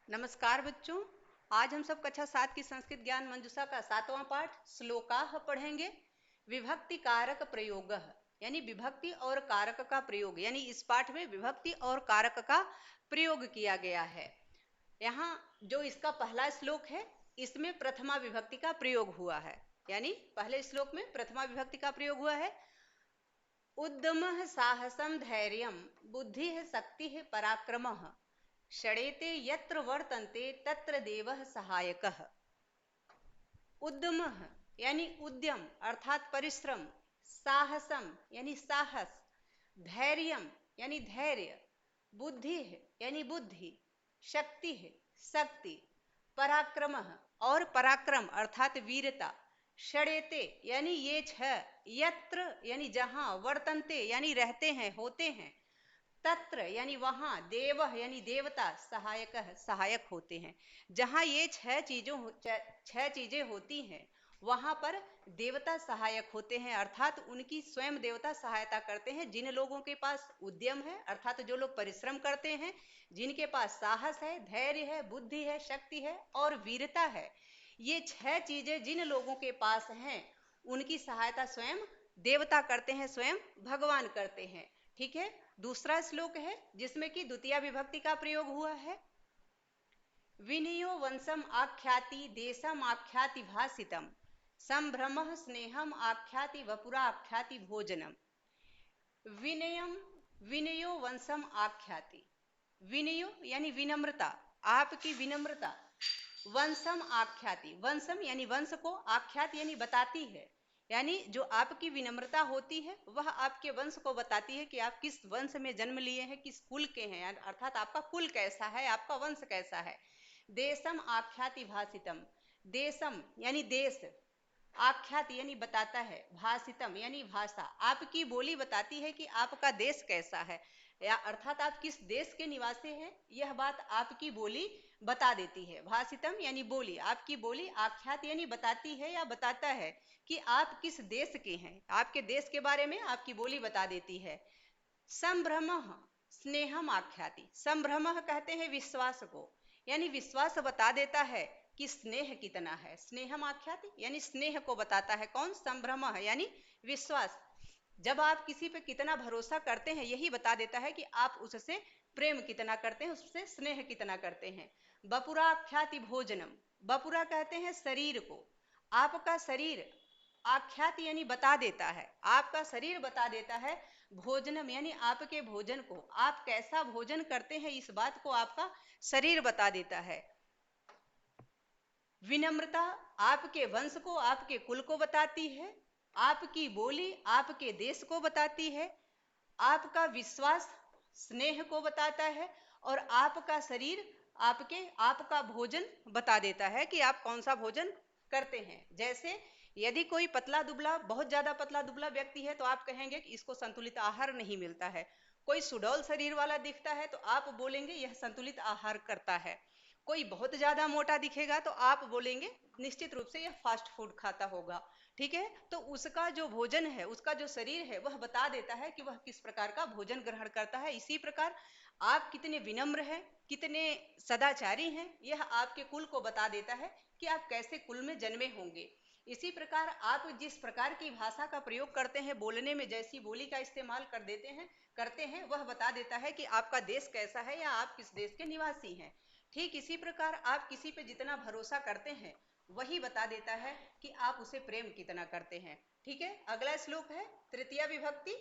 नमस्कार बच्चों। आज हम सब कक्षा 7 की संस्कृत ज्ञान मंजूषा का 7वां पाठ श्लोकाः पढ़ेंगे। विभक्ति कारक प्रयोग, यानी विभक्ति और कारक का प्रयोग, यानी इस पाठ में विभक्ति और कारक का प्रयोग किया गया है। यहाँ जो इसका पहला श्लोक है, इसमें प्रथमा विभक्ति का प्रयोग हुआ है, यानी पहले श्लोक में प्रथमा विभक्ति का प्रयोग हुआ है। उद्यमः साहसं धैर्यं बुद्धिः शक्तिः पराक्रमः षडेते यत्र वर्तन्ते तत्र देवः सहायकः। उद्यमः यानी उद्यम अर्थात परिश्रम, साहसम यानी साहस, धैर्यम यानी धैर्य, बुद्धि यानी बुद्धि, शक्ति शक्ति, पराक्रमः और पराक्रम अर्थात वीरता, षडेते यानी ये छह, यत्र यानी जहां, वर्तन्ते यानी रहते हैं, होते हैं, तत्र यानी वहां, देव यानी देवता, सहायक सहायक होते हैं। जहां ये छह चीजें होती हैं वहां पर देवता सहायक होते हैं, अर्थात उनकी स्वयं देवता सहायता करते हैं। जिन लोगों के पास उद्यम है अर्थात जो लोग परिश्रम करते हैं, जिनके पास साहस है, धैर्य है, बुद्धि है, शक्ति है और वीरता है, ये छह चीजें जिन लोगों के पास हैं उनकी सहायता स्वयं देवता करते हैं, स्वयं भगवान करते हैं। ठीक है। दूसरा श्लोक है जिसमें कि द्वितीय विभक्ति का प्रयोग हुआ है। विनयो वंशम आख्याति देशम आख्याति भाषितम संभ्रमः स्नेहम आख्याति वपुरा आख्याति भोजनम। विनयम, विनयो वंशम आख्याति, विनयो यानी विनम्रता, आपकी विनम्रता, वंशम आख्याति, वंशम यानी वंश को, आख्याति यानी बताती है, यानी जो आपकी विनम्रता होती है वह आपके वंश को बताती है कि आप किस वंश में जन्म लिए हैं, किस कुल के हैं, अर्थात आपका कुल कैसा है, आपका वंश कैसा है। देशम आख्याति भाषितम, देशम यानी देश, आख्यात यानी बताता है, भाषितम यानी भाषा, आपकी बोली बताती है कि आपका देश कैसा है, या अर्थात आप किस देश के निवासी हैं, यह बात आपकी बोली बता देती है। भाषितम यानी बोली, आपकी बोली आख्यात यानी बताती है या बताता है कि आप किस देश के हैं, आपके देश के बारे में आपकी बोली बता देती है। संभ्रमः स्नेहम आख्याति, संभ्रमः कहते हैं विश्वास को, यानी विश्वास बता देता है कि स्नेह कितना है। स्नेहम आख्याति यानी स्नेह को बताता है। कौन? संभ्रमः यानी विश्वास, जब आप किसी पे कितना भरोसा करते हैं यही बता देता है कि आप उससे प्रेम कितना करते हैं, उससे स्नेह कितना करते हैं। बपुरा आख्याति भोजनम, बपुरा कहते हैं शरीर को, आपका शरीर, आख्यात यानी बता देता है, आपका शरीर बता देता है। भोजनम यानी आपके भोजन को, आप कैसा भोजन करते हैं इस बात को आपका शरीर बता देता है। विनम्रता आपके वंश को, आपके कुल को बताती है। आपकी बोली आपके देश को बताती है। आपका विश्वास स्नेह को बताता है और आपका शरीर आपका भोजन बता देता है कि आप कौन सा भोजन करते हैं। जैसे यदि कोई पतला दुबला, बहुत ज्यादा पतला दुबला व्यक्ति है तो आप कहेंगे कि इसको संतुलित आहार नहीं मिलता है। कोई सुडौल शरीर वाला दिखता है तो आप बोलेंगे यह संतुलित आहार करता है। कोई बहुत ज्यादा मोटा दिखेगा तो आप बोलेंगे निश्चित रूप से यह फास्ट फूड खाता होगा। ठीक है। तो उसका जो भोजन है, उसका जो शरीर है, वह बता देता है कि वह किस प्रकार का भोजन ग्रहण करता है। इसी प्रकार आप कितने विनम्र हैं, कितने सदाचारी हैं, यह आपके कुल को बता देता है कि आप कैसे कुल में जन्मे होंगे। इसी प्रकार आप जिस प्रकार की भाषा का प्रयोग करते हैं, बोलने में जैसी बोली का इस्तेमाल करते हैं वह बता देता है कि आपका देश कैसा है या आप किस देश के निवासी हैं। ठीक इसी प्रकार आप किसी पे जितना भरोसा करते हैं वही बता देता है कि आप उसे प्रेम कितना करते हैं। ठीक है। अगला श्लोक है तृतीया विभक्ति।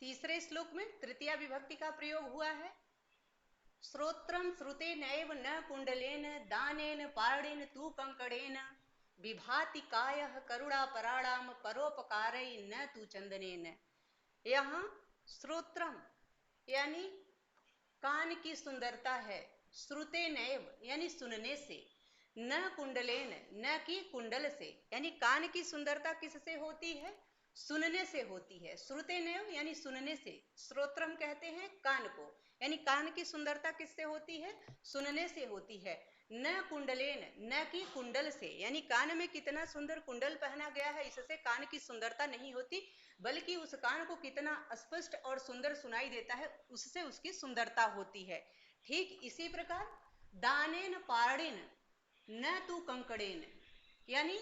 तीसरे श्लोक में तृतीया विभक्ति का प्रयोग हुआ है। श्रोत्रम श्रुते नैव न कुंडलेन दानेन पारणेन तू कंकड़ेन विभाति कायः करुणा पराणाम परोपकारै न तू चंदनेन। यहाँ श्रोत्रम यानी कान की सुंदरता है, श्रुते नैव यानी सुनने से, न कुंडलेन न की कुंडल से, यानी कान की सुंदरता किससे होती है? सुनने से होती है। श्रुते नैव यानी सुनने से, श्रोत्रम कहते हैं कान को, यानी कान की सुंदरता किससे होती है? सुनने से होती है। न कुंडलेन न की कुंडल से, यानी कान में कितना सुंदर कुंडल पहना गया है इससे कान की सुंदरता नहीं होती, बल्कि उस कान को कितना स्पष्ट और सुंदर सुनाई देता है उससे उसकी सुंदरता होती है। ठीक इसी प्रकार दानेन पाड़िन न तू कंकड़ेन, यानी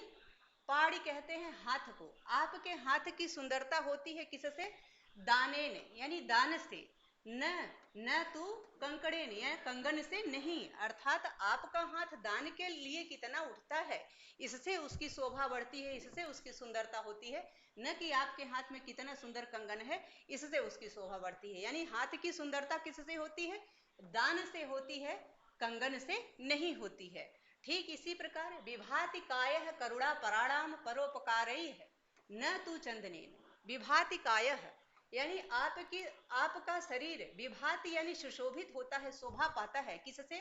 पाड़ी कहते हैं हाथ को। आपके हाथ की सुंदरता होती है किससे? दानेन यानी दान से, न तू कंकड़ेन या कंगन से नहीं, अर्थात आपका हाथ दान के लिए कितना उठता है इससे उसकी शोभा बढ़ती है, इससे उसकी सुंदरता होती है, न कि आपके हाथ में कितना सुंदर कंगन है इससे उसकी शोभा बढ़ती है। यानी हाथ की सुंदरता किससे होती है? दान से होती है, कंगन से नहीं होती है। ठीक इसी प्रकार विभाति कायः करुणा पराणाम परोपकारैः न तू चंदनेन। विभाति कायः यानी आपका शरीर विभाति यानी सुशोभित होता है, शोभा पाता है किससे?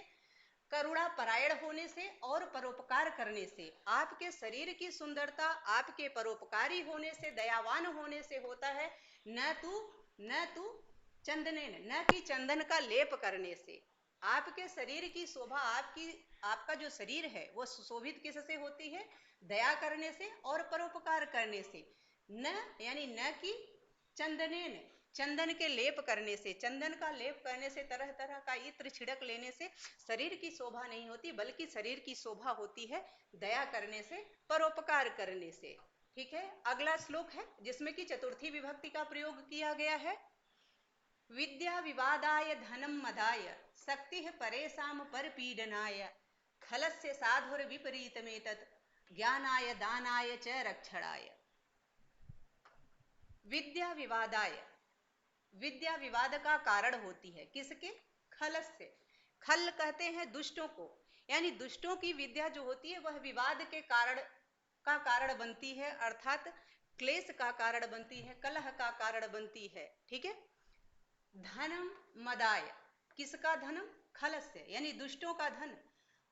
करुणा परायण होने से और परोपकार करने से। आपके शरीर की सुंदरता आपके परोपकारी होने से, दयावान होने से होता है। न तू चंदनेन, न कि चंदन का लेप करने से। आपके शरीर की शोभा, आपका जो शरीर है वो सुशोभित किससे होती है? दया करने से और परोपकार करने से। न यानी न कि चंदनेन, चंदन के लेप करने से, चंदन का लेप करने से, तरह तरह का इत्र छिड़क लेने से शरीर की शोभा नहीं होती, बल्कि शरीर की शोभा होती है दया करने से, परोपकार करने से। ठीक है, अगला श्लोक है जिसमें कि चतुर्थी विभक्ति का प्रयोग किया गया है। विद्या विवादाय धनम मदाय शक्ति परेशाम पर पीडनाय खलस्य साधुर विपरीतमेतत् ज्ञानाय दानाय च रक्षणाय। विद्या विवादाय, विद्या विवाद का कारण होती है किसके? खलस्य। खल कहते हैं दुष्टों को, यानी दुष्टों की विद्या जो होती है वह विवाद के कारण बनती है, अर्थात क्लेश का कारण बनती है, कलह का कारण बनती है। ठीक है। धनम मदाय, किसका धनम? खलस्य यानी दुष्टों का धन।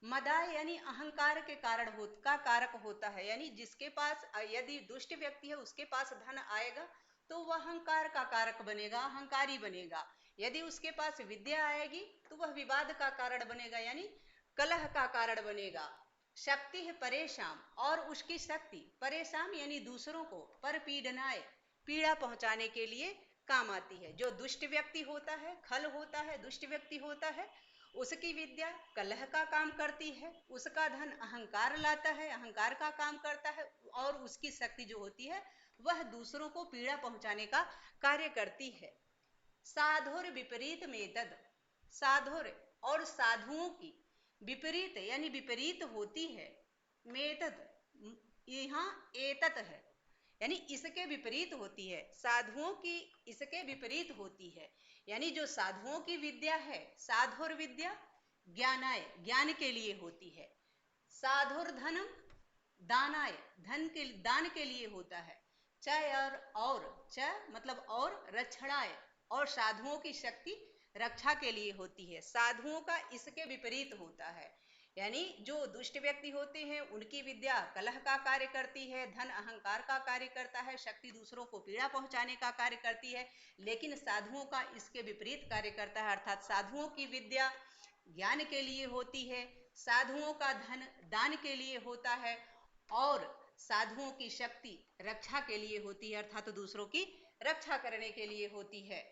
मदाय यानी अहंकार के का कारक होता है, यानी जिसके पास, यदि दुष्ट व्यक्ति है उसके पास धन आएगा तो वह अहंकार का कारक बनेगा, अहंकारी बनेगा। यदि उसके पास विद्या आएगी तो वह विवाद का कारण बनेगा, यानी कलह का कारण बनेगा। शक्ति है परेशान, और उसकी शक्ति परेशान यानी दूसरों को, पर पीड़नाए पीड़ा पहुंचाने के लिए काम आती है। जो दुष्ट व्यक्ति होता है, खल होता है, दुष्ट व्यक्ति होता है, उसकी विद्या कलह का काम करती है, उसका धन अहंकार लाता है, अहंकार का काम करता है, और उसकी शक्ति जो होती है वह दूसरों को पीड़ा पहुंचाने का कार्य करती है। साधुर विपरीत मेतद, साधुर और साधुओं की विपरीत यानी विपरीत होती है। मेतद यहाँ एतत है, यानी इसके विपरीत होती है। साधुओं की इसके विपरीत होती है, यानी जो साधुओं की विद्या है, साधुर विद्या ज्ञानाय ज्ञान के लिए होती है। साधुर धनम दानाय दान के लिए होता है। च और च मतलब और, रक्षणाय और साधुओं की शक्ति रक्षा के लिए होती है। साधुओं का इसके विपरीत होता है, यानी जो दुष्ट व्यक्ति होते हैं उनकी विद्या कलह का कार्य करती है, धन अहंकार का कार्य करता है, शक्ति दूसरों को पीड़ा पहुंचाने का कार्य करती है। लेकिन साधुओं का इसके विपरीत कार्य करता है, अर्थात साधुओं की विद्या ज्ञान के लिए होती है, साधुओं का धन दान के लिए होता है, और साधुओं की शक्ति रक्षा के लिए होती है, अर्थात दूसरों की रक्षा करने के लिए होती है।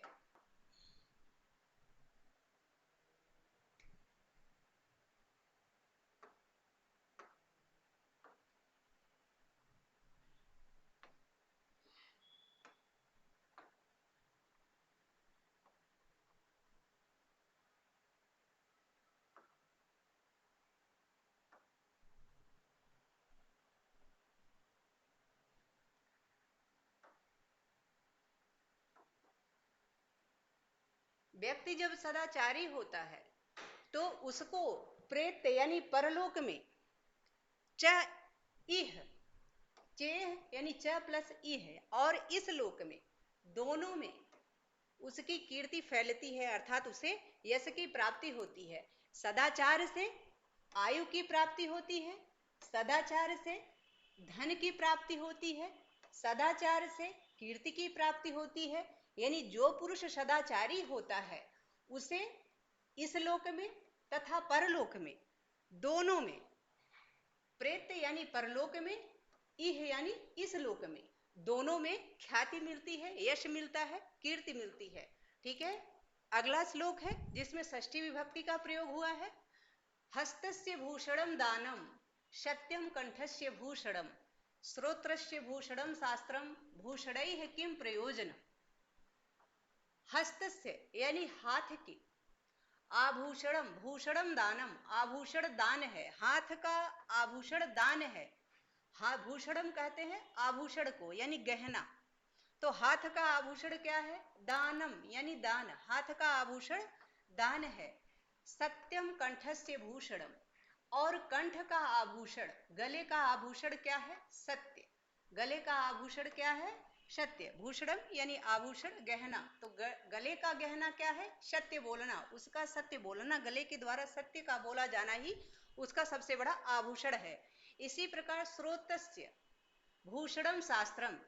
व्यक्ति जब सदाचारी होता है तो उसको प्रेत यानी परलोक में च इह, चेह यानी च प्लस ई है, और इस लोक में दोनों में उसकी कीर्ति फैलती है, अर्थात उसे यश की प्राप्ति होती है। सदाचार से आयु की प्राप्ति होती है, सदाचार से धन की प्राप्ति होती है, सदाचार से कीर्ति की प्राप्ति होती है। यानी जो पुरुष सदाचारी होता है उसे इस लोक में तथा परलोक में, दोनों में, प्रेत यानी परलोक में, इह यानी इस लोक में, दोनों में ख्याति मिलती है, यश मिलता है, कीर्ति मिलती है। ठीक है। अगला श्लोक है जिसमें षष्ठी विभक्ति का प्रयोग हुआ है। हस्तस्य भूषणम दानम सत्यम कंठस्य भूषणम श्रोत्रस्य भूषणम शास्त्रम भूषणैः किम प्रयोजन। हस्तस्य यानी हाथ की, आभूषणम भूषणम दानम आभूषण दान है, हाथ का आभूषण दान है। हाँ, भूषणम कहते हैं आभूषण को यानी गहना। तो हाथ का आभूषण क्या है? दानम यानी दान, हाथ का आभूषण दान है। सत्यम कंठस्य भूषणम, और कंठ का आभूषण, गले का आभूषण क्या है? सत्य। गले का आभूषण क्या है? सत्य। भूषणम यानी आभूषण, गहना। तो गले का गहना क्या है? सत्य बोलना, उसका सत्य बोलना, गले के द्वारा सत्य का बोला जाना ही उसका सबसे बड़ा आभूषण है। इसी प्रकार श्रोतस्य भूषणम शास्त्रम,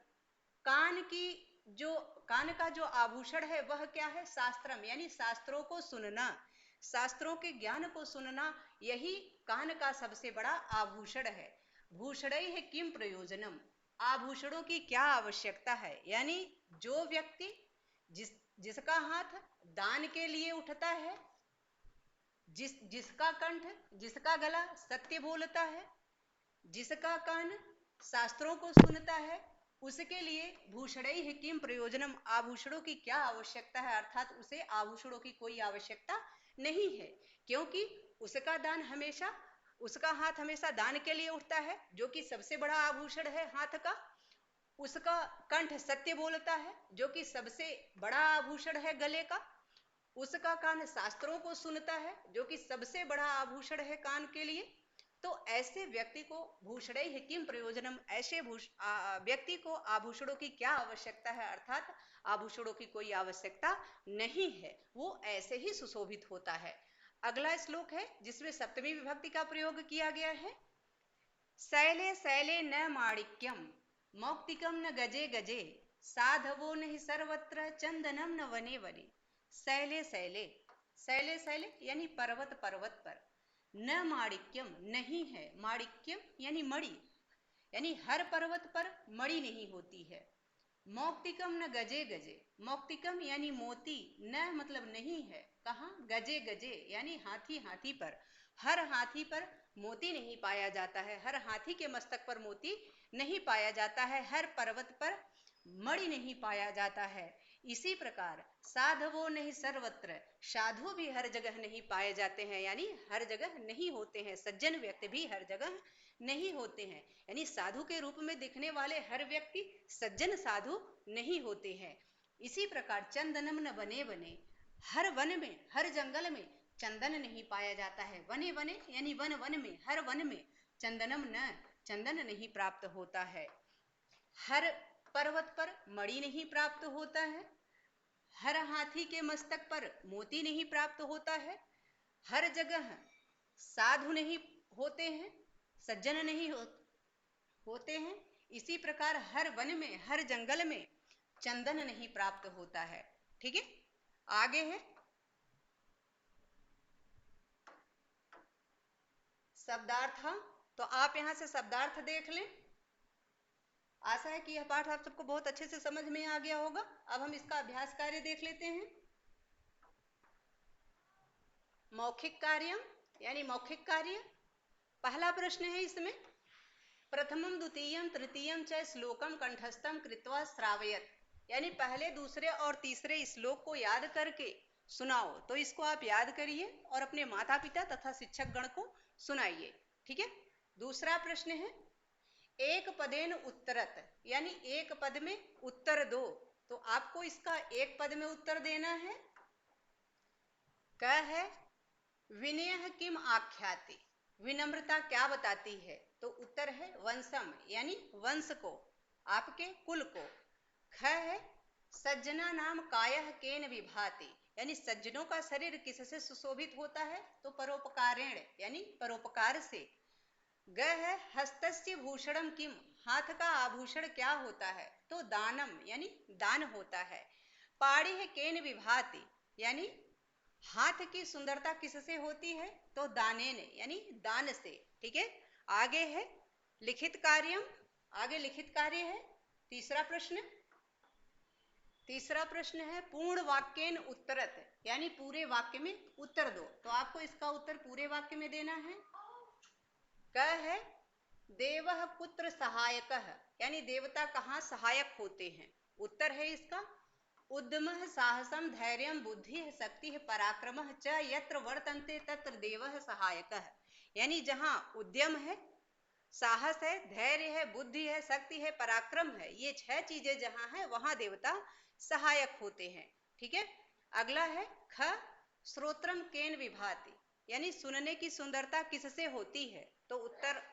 कान की जो कान का जो आभूषण है वह क्या है? शास्त्रम यानी शास्त्रों को सुनना, शास्त्रों के ज्ञान को सुनना, यही कान का सबसे बड़ा आभूषण है। भूषणैः किम प्रयोजनम, आभूषणों की क्या आवश्यकता है? यानी जो व्यक्ति जिसका हाथ दान के लिए उठता है, जिसका कंठ, जिसका गला सत्य बोलता है, जिसका कान शास्त्रों को सुनता है, उसके लिए भूषणैः किम प्रयोजनम, आभूषणों की क्या आवश्यकता है, अर्थात उसे आभूषणों की कोई आवश्यकता नहीं है, क्योंकि उसका दान हमेशा, उसका हाथ हमेशा दान के लिए उठता है, जो कि सबसे बड़ा आभूषण है हाथ का। उसका कंठ सत्य बोलता है, जो कि सबसे बड़ा आभूषण है गले का। उसका कान शास्त्रों को सुनता है, जो कि सबसे बड़ा आभूषण है कान के लिए। तो ऐसे व्यक्ति को भूषणैः किम प्रयोजनम, ऐसे व्यक्ति को आभूषणों की क्या आवश्यकता है, अर्थात आभूषणों की कोई आवश्यकता नहीं है, वो ऐसे ही सुशोभित होता है। अगला श्लोक है जिसमें सप्तमी विभक्ति का प्रयोग किया गया है। शैले शैले न माणिक्यम मौक्तिकम न गजे गजे साधवो नहीं सर्वत्र चंदनम न वने वने। शैले शैले, शैले शैले यानी पर्वत पर्वत पर, न माणिक्यम नहीं है, माणिक्यम यानी मणि, यानी हर पर्वत पर मणि नहीं होती है। मौक्तिकम न गजे गजे, मौक्तिकम यानी मोती, न मतलब नहीं है, कहाँ? गजे गजे यानी हाथी हाथी पर, हर हाथी पर मोती नहीं पाया जाता है, हर हाथी के मस्तक पर मोती नहीं पाया जाता है, हर पर्वत पर मणि नहीं पाया जाता है। इसी प्रकार साधवो नहीं सर्वत्र, साधु भी हर जगह नहीं पाए जाते हैं, यानी हर जगह नहीं होते हैं, सज्जन व्यक्ति भी हर जगह नहीं होते हैं, यानी साधु के रूप में दिखने वाले हर व्यक्ति सज्जन साधु नहीं होते हैं। इसी प्रकार चंदनम न बने बने, हर वन में, हर जंगल में चंदन नहीं पाया जाता है, वने वने यानी वन वन में, हर वन में चंदनम न, चंदन नहीं प्राप्त होता है। हर पर्वत पर मणि नहीं प्राप्त होता है, हर हाथी के मस्तक पर मोती नहीं प्राप्त होता है, हर जगह साधु नहीं होते हैं, सज्जन नहीं होते हैं। इसी प्रकार हर वन में, हर जंगल में चंदन नहीं प्राप्त होता है। ठीक है, आगे है शब्दार्थ। तो आप यहां से शब्दार्थ देख लें। आशा है कि यह पाठ आप सबको बहुत अच्छे से समझ में आ गया होगा। अब हम इसका अभ्यास कार्य देख लेते हैं। मौखिक कार्य यानी मौखिक कार्य, पहला प्रश्न है इसमें, प्रथमम द्वितीयम तृतीयम च श्लोकम कंठस्थम कृत्वा श्रावयत, यानी पहले दूसरे और तीसरे श्लोक को याद करके सुनाओ। तो इसको आप याद करिए और अपने माता पिता तथा शिक्षक गण को सुनाइए। ठीक है। दूसरा प्रश्न है एक पदेन उत्तरत, यानी एक पद में उत्तर दो। तो आपको इसका एक पद में उत्तर देना है। क है विनय किम आख्याति, विनम्रता क्या बताती है। तो उत्तर है वंशम, यानी वंश को, आपके कुल को। ख है सज्जना नाम कायः केन विभाति, यानी सज्जनों का शरीर किससे सुशोभित होता है। तो परोपकारेण, यानी परोपकार से। ग है हस्तस्य भूषणम किम, हाथ का आभूषण क्या होता है। तो दानम, यानी दान होता है। पाड़ी है केन विभाति, यानी हाथ की सुंदरता किससे होती है। तो दानेन, यानी दान से। ठीक है। आगे है लिखित कार्यम, आगे लिखित कार्य है। तीसरा प्रश्न है पूर्ण वाक्येन उत्तरत, यानी पूरे वाक्य में उत्तर दो। तो आपको इसका उत्तर पूरे वाक्य में देना है। क है देवः कुत्र सहायकः, यानी देवता कहाँ सहायक होते हैं। उत्तर है इसका उद्यमः साहसम धैर्यम बुद्धिः शक्तिः पराक्रमः च यत्र वर्तन्ते तत्र देवः सहायकः, यानी जहाँ उद्यम है, साहस है, धैर्य है, बुद्धि है, शक्ति है, पराक्रम है, ये 6 चीजें जहाँ है वहां देवता सहायक होते हैं। ठीक है। अगला है ख श्रोत्रम केन विभाति, यानी सुनने की सुंदरता किससे होती है। तो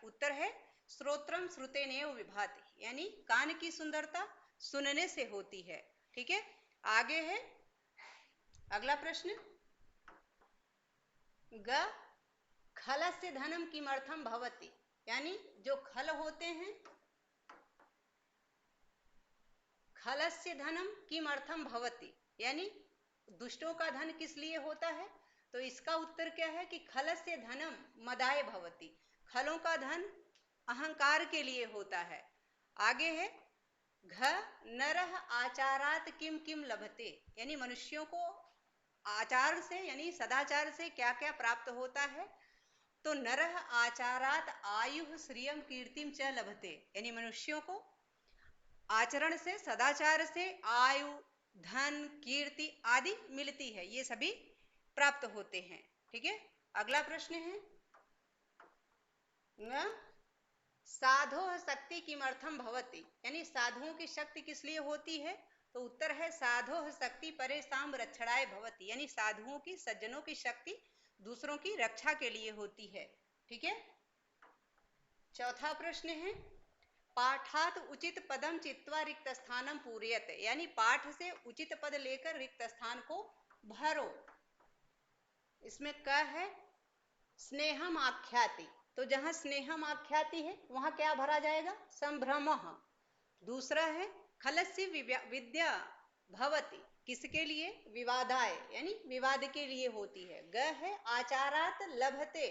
उत्तर है श्रोत्रम श्रुतेनेव विभाति, यानी कान की सुंदरता सुनने से होती है। ठीक है। आगे है अगला प्रश्न, ग खलस्य धनम किमर्थम भवति, यानी जो खल होते हैं, खलस्य धनम किमर्थम भवति, यानी दुष्टों का धन किस लिए होता है। तो इसका उत्तर क्या है कि खलस्य धनम मदाय भवति, खलों का धन अहंकार के लिए होता है। आगे है घ नरः आचारात किम किम लभते, यानी मनुष्यों को आचार से यानी सदाचार से क्या क्या प्राप्त होता है। तो नरः आचारात आयु श्रियम कीर्तिम च लभते, यानी मनुष्यों को आचरण से सदाचार से आयु धन कीर्ति आदि मिलती है, ये सभी प्राप्त होते हैं। ठीक है। अगला प्रश्न है साधो शक्ति किमर्थम भवति, यानी साधुओं की शक्ति किस लिए होती है। तो उत्तर है साधो शक्ति परेशान रक्षणाय भवति, यानी साधुओं की सज्जनों की शक्ति दूसरों की रक्षा के लिए होती है। ठीक है। चौथा प्रश्न है पाठात उचित पदम चित्वा रिक्त स्थानम पूरयत, यानी पाठ से उचित पद लेकर रिक्त स्थान को भरो। इसमें क है स्नेहम आख्याति, तो जहां स्नेहम आख्याति है वहां क्या भरा जाएगा, संभ्रमः। दूसरा है खलस्य विद्या भवति, किसके लिए, विवादाय, यानी विवाद के लिए होती है। ग है आचारात लभते,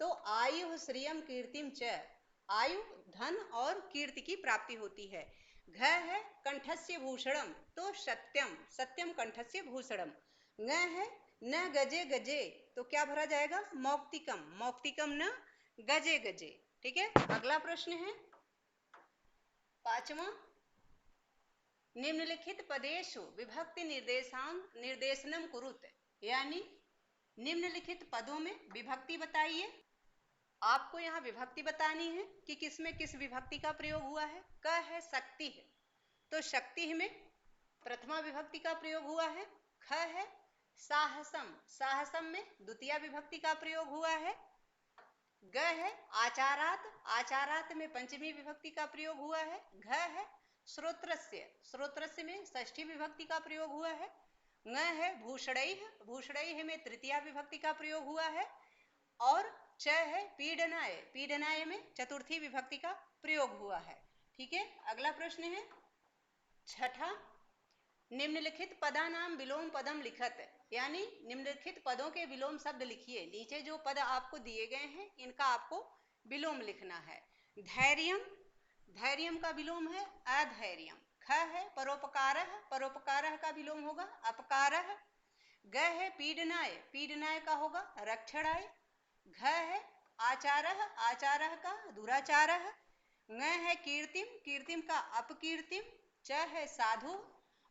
तो आयु श्रियम कीर्तिम च, आयु धन और कीर्ति की प्राप्ति होती है। घ है कंठस्य भूषणम, तो सत्यम, सत्यम कंठस्य भूषणम। ङ है न गजे गजे, तो क्या भरा जाएगा, मौक्तिकम, मौक्तिकम न गजे गजे। ठीक है। अगला प्रश्न है पांचवा निम्नलिखित पदेषु विभक्ति निर्देशनम कुरुत, यानी निम्नलिखित पदों में विभक्ति बताइए। आपको यहाँ विभक्ति बतानी है कि किसमें किस विभक्ति का प्रयोग हुआ है। क है शक्ति है, तो शक्ति में प्रथमा विभक्ति का प्रयोग हुआ है। ख है साहसम, साहसम में द्वितीय विभक्ति का प्रयोग हुआ है। ग है आचारात, आचारात में पंचमी विभक्ति का प्रयोग हुआ है। घ है श्रोत्रस्य, श्रोत्रस्य में षष्ठी विभक्ति का प्रयोग हुआ है। ङ है भूषणैः, भूषणैः में तृतीया विभक्ति का प्रयोग हुआ है। और च है पीडनाय, पीडनाय में चतुर्थी विभक्ति का प्रयोग हुआ है। ठीक है। अगला प्रश्न है छठा निम्नलिखित पदानाम विलोम पदम लिखत, यानी निम्नलिखित पदों के विलोम शब्द लिखिए। नीचे जो पद आपको दिए गए हैं इनका आपको विलोम लिखना है। धैर्यम, धैर्यम का विलोम है अधैर्यम। ख है परोपकारः, परोपकारः का विलोम होगा अपकारः। ग है पीडनाय, पीडनाय का होगा रक्षणाय। घ है आचारः, आचारः का दुराचारः। ङ है कीर्तिम, कीर्तिम का अपकीर्तिम। च है साधु,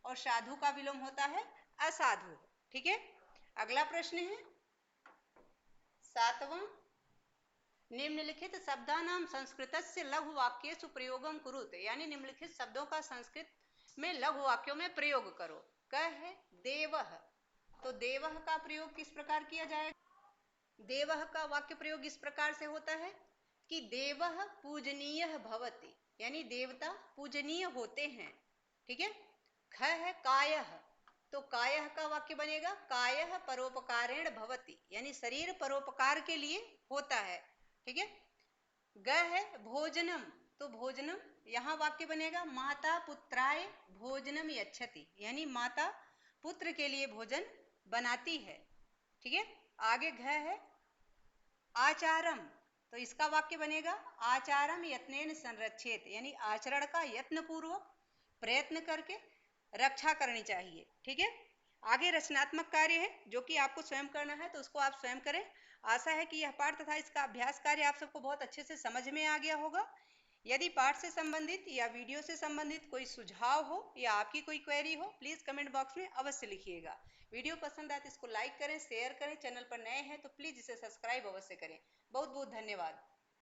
और साधु का विलोम होता है असाधु। ठीक है। अगला प्रश्न है सातवां निम्नलिखित शब्दानाम संस्कृतस्य लघु वाक्येषु प्रयोगम कुरुत, यानी निम्नलिखित शब्दों का संस्कृत में लघु वाक्यों में प्रयोग करो। क है देवः, तो देवः का प्रयोग किस प्रकार किया जाएगा। देवः का वाक्य प्रयोग इस प्रकार से होता है कि देवः पूजनीयः भवति, यानी देवता पूजनीय होते हैं। ठीक है। ख है कायः, तो कायः का वाक्य बनेगा कायः परोपकारेण भवति, यानी शरीर परोपकार के लिए होता है। ठीक है। ग है भोजनम, तो भोजनम यहाँ वाक्य बनेगा माता पुत्राय भोजनम यच्छति, यानी माता पुत्र के लिए भोजन बनाती है। ठीक है। आगे घ है आचारम, तो इसका वाक्य बनेगा आचारम यत्नेन संरक्षेत, यानी आचरण का यत्न पूर्वक प्रयत्न करके रक्षा करनी चाहिए। ठीक है। आगे रचनात्मक कार्य है जो कि आपको स्वयं करना है, तो उसको आप स्वयं करें। आशा है कि यह पाठ तथा इसका अभ्यास कार्य आप सबको बहुत अच्छे से समझ में आ गया होगा। यदि पाठ से संबंधित या वीडियो से संबंधित कोई सुझाव हो या आपकी कोई क्वेरी हो, प्लीज कमेंट बॉक्स में अवश्य लिखिएगा। वीडियो पसंद आए तो इसको लाइक करें, शेयर करें। चैनल पर नए हैं तो प्लीज इसे सब्सक्राइब अवश्य करें। बहुत बहुत धन्यवाद।